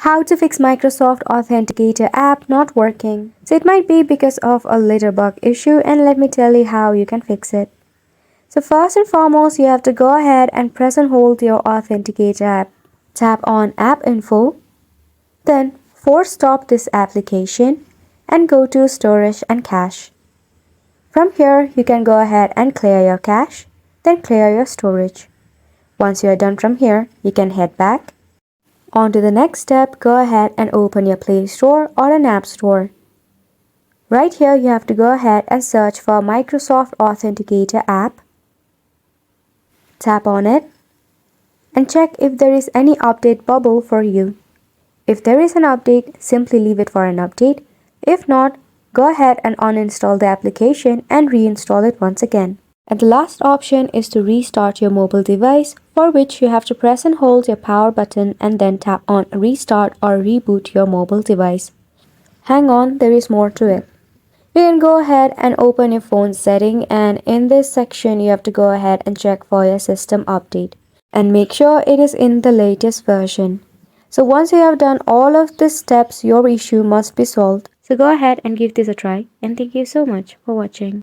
How to fix Microsoft Authenticator app not working. So it might be because of a little bug issue, and let me tell you how you can fix it. So first and foremost, you have to go ahead and press and hold your Authenticator app. Tap on App Info, then force stop this application and go to Storage and Cache. From here, you can go ahead and clear your cache, then clear your storage. Once you are done from here, you can head back. On to the next step, go ahead and open your Play Store or an App Store. Right here, you have to go ahead and search for Microsoft Authenticator App. Tap on it and check if there is any update bubble for you. If there is an update, simply leave it for an update. If not, go ahead and uninstall the application and reinstall it once again. And the last option is to restart your mobile device, for which you have to press and hold your power button and then tap on restart or reboot your mobile device. Hang on, there is more to it. You can go ahead and open your phone setting, and in this section you have to go ahead and check for your system update and make sure it is in the latest version. So once you have done all of these steps, your issue must be solved. So go ahead and give this a try, and thank you so much for watching.